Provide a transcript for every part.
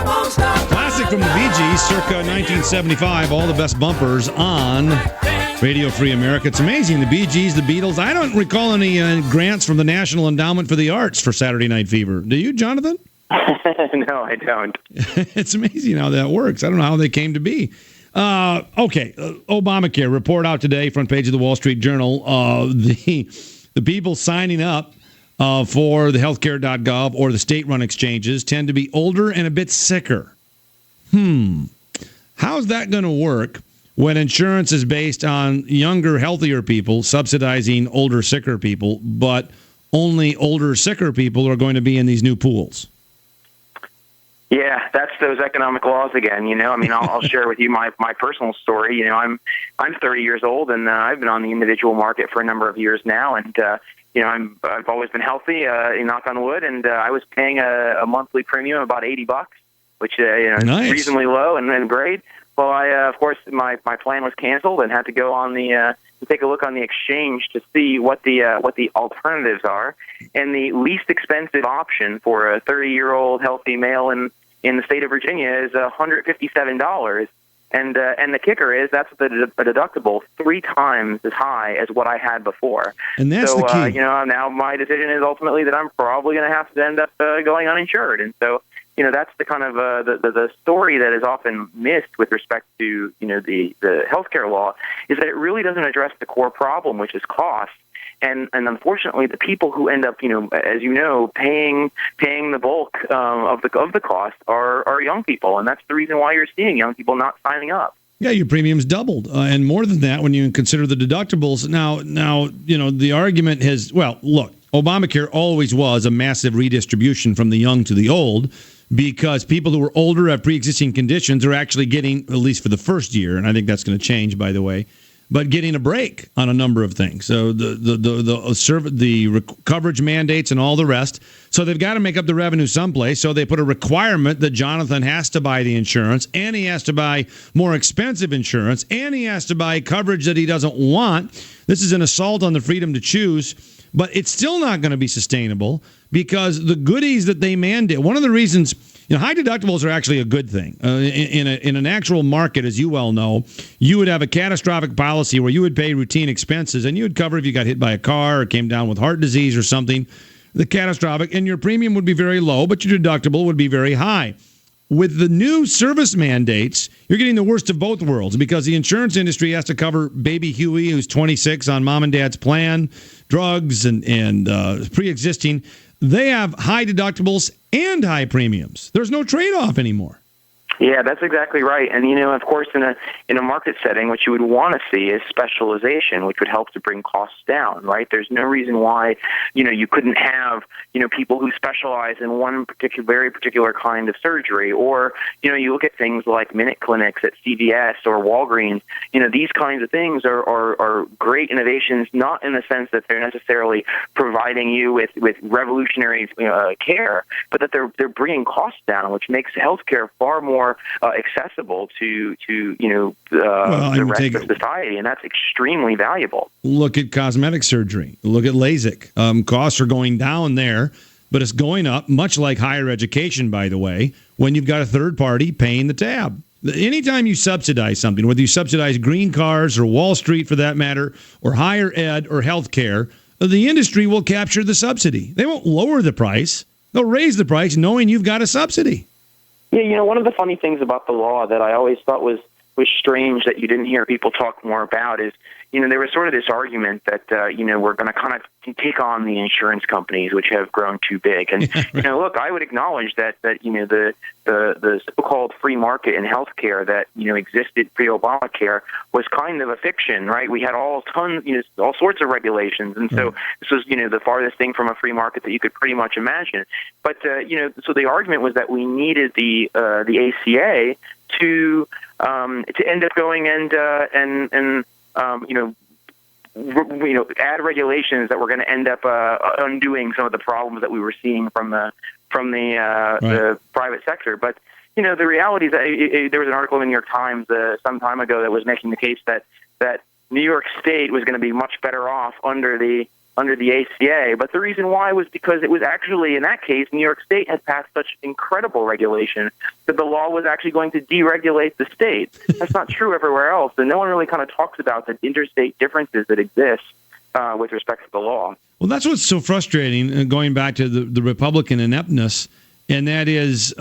Classic from the Bee Gees, circa 1975. All the best bumpers on Radio Free America. It's amazing. The Bee Gees, the Beatles. I don't recall any grants from the National Endowment for the Arts for Saturday Night Fever. Do you, Jonathan? No, I don't. It's amazing how that works. I don't know how they came to be. Okay, Obamacare report out today, front page of the Wall Street Journal. The people signing up for the healthcare.gov or the state-run exchanges tend to be older and a bit sicker. How's that going to work when insurance is based on younger, healthier people subsidizing older, sicker people, but only older, sicker people are going to be in these new pools? Yeah, that's those economic laws again. I mean, I'll share with you my personal story. I'm 30 years old, and I've been on the individual market for a number of years now, and I've always been healthy, knock on wood, and I was paying a monthly premium of about $80, which nice. is reasonably low and great. Well, of course, my plan was canceled and had to go on to take a look on the exchange to see what the alternatives are. And the least expensive option for a 30-year-old healthy male in the state of Virginia is $157. And the kicker is that's a deductible 3 times as high as what I had before. And that's the key. Now my decision is ultimately that I'm probably going to have to end up going uninsured. And so, that's the kind of the story that is often missed with respect to the healthcare law, is that it really doesn't address the core problem, which is cost. And unfortunately, the people who end up, as paying the bulk of the cost are young people, and that's the reason why you're seeing young people not signing up. Yeah, your premiums doubled, and more than that when you consider the deductibles. Now, the argument has, look, Obamacare always was a massive redistribution from the young to the old, because people who are older, have pre-existing conditions, are actually getting, at least for the first year, and I think that's going to change, by the way, but getting a break on a number of things. So the coverage mandates and all the rest. So they've got to make up the revenue someplace. So they put a requirement that Jonathan has to buy the insurance, and he has to buy more expensive insurance, and he has to buy coverage that he doesn't want. This is an assault on the freedom to choose. But it's still not going to be sustainable, because the goodies that they mandate, one of the reasons, high deductibles are actually a good thing. In an actual market, as you well know, you would have a catastrophic policy where you would pay routine expenses, and you would cover if you got hit by a car or came down with heart disease or something, the catastrophic, and your premium would be very low, but your deductible would be very high. With the new service mandates, you're getting the worst of both worlds, because the insurance industry has to cover baby Huey, who's 26 on mom and dad's plan, drugs and pre-existing. They have high deductibles and high premiums. There's no trade-off anymore. Yeah, that's exactly right. And, of course, in a market setting, what you would want to see is specialization, which would help to bring costs down, right? There's no reason why, you couldn't have, people who specialize in one very particular kind of surgery. Or, you look at things like minute clinics at CVS or Walgreens. These kinds of things are great innovations, not in the sense that they're necessarily providing you with revolutionary care, but that they're bringing costs down, which makes healthcare far more accessible to the rest of society, and that's extremely valuable. Look at cosmetic surgery. Look at LASIK. Costs are going down there, but it's going up, much like higher education, by the way, when you've got a third party paying the tab. Anytime you subsidize something, whether you subsidize green cars or Wall Street for that matter, or higher ed or healthcare, the industry will capture the subsidy. They won't lower the price. They'll raise the price knowing you've got a subsidy. Yeah, one of the funny things about the law that I always thought was strange that you didn't hear people talk more about is, there was sort of this argument that, we're going to kind of take on the insurance companies, which have grown too big. And, look, I would acknowledge that the so-called free market in healthcare that, existed pre-Obamacare was kind of a fiction, right? We had all sorts of regulations. And so this was, the farthest thing from a free market that you could pretty much imagine. But, so the argument was that we needed the ACA to end up going and add regulations that were going to end up undoing some of the problems that we were seeing from the private sector. But the reality is that there was an article in the New York Times some time ago that was making the case that New York State was going to be much better off under the under the ACA. But the reason why was because it was actually, in that case, New York State had passed such incredible regulation that the law was actually going to deregulate the state. That's not true everywhere else, and no one really kind of talks about the interstate differences that exist with respect to the law. Well, that's what's so frustrating, going back to the Republican ineptness, and that is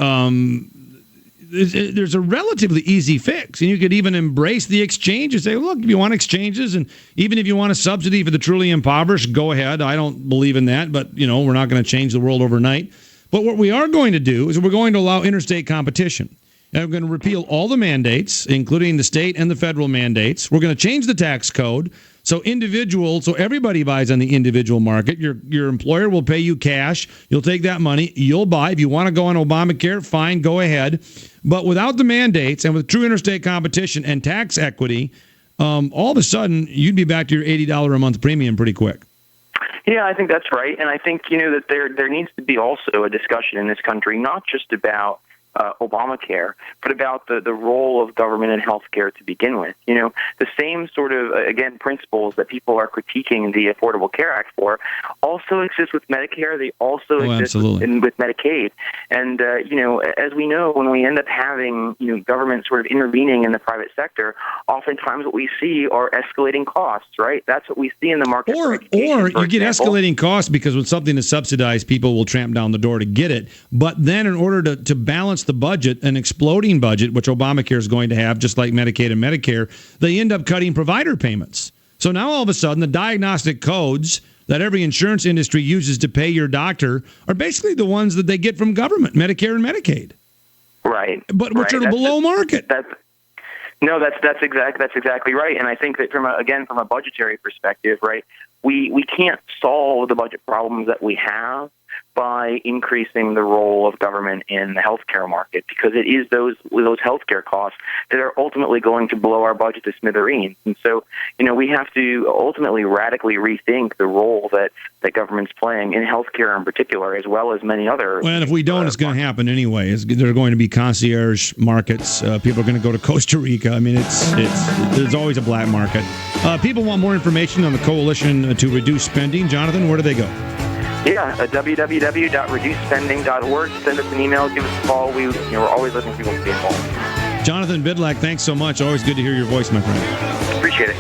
there's a relatively easy fix, and you could even embrace the exchange and say, look, if you want exchanges, and even if you want a subsidy for the truly impoverished, go ahead. I don't believe in that, but we're not going to change the world overnight. But what we are going to do is we're going to allow interstate competition. And we're going to repeal all the mandates, including the state and the federal mandates. We're going to change the tax code so everybody buys on the individual market. Your employer will pay you cash. You'll take that money. You'll buy. If you want to go on Obamacare, fine, go ahead. But without the mandates and with true interstate competition and tax equity, all of a sudden you'd be back to your $80 a month premium pretty quick. Yeah, I think that's right. And I think, that there needs to be also a discussion in this country, not just about Obamacare, but about the role of government in healthcare to begin with. The same sort of, again, principles that people are critiquing the Affordable Care Act for also exist with Medicare. They also exist with Medicaid. And, as we know, when we end up having, government sort of intervening in the private sector, oftentimes what we see are escalating costs, right? That's what we see in the market. Or you get escalating costs because when something is subsidized, people will tramp down the door to get it. But then in order to balance the budget, an exploding budget, which Obamacare is going to have, just like Medicaid and Medicare, they end up cutting provider payments. So now all of a sudden, the diagnostic codes that every insurance industry uses to pay your doctor are basically the ones that they get from government, Medicare and Medicaid. Right. But which are below market. That's exactly right. And I think that from a budgetary perspective, right, we can't solve the budget problems that we have by increasing the role of government in the healthcare market, because it is those healthcare costs that are ultimately going to blow our budget to smithereens. And so, we have to ultimately radically rethink the role that government's playing in healthcare in particular, as well as many other. Well, and if we don't, it's going to happen anyway. There are going to be concierge markets. People are going to go to Costa Rica. I mean, there's always a black market. People want more information on the Coalition to Reduce Spending. Jonathan, where do they go? Yeah, www.reducespending.org. Send us an email, give us a call. We're always looking for people to be involved. Jonathan Bydlak, thanks so much. Always good to hear your voice, my friend. Appreciate it.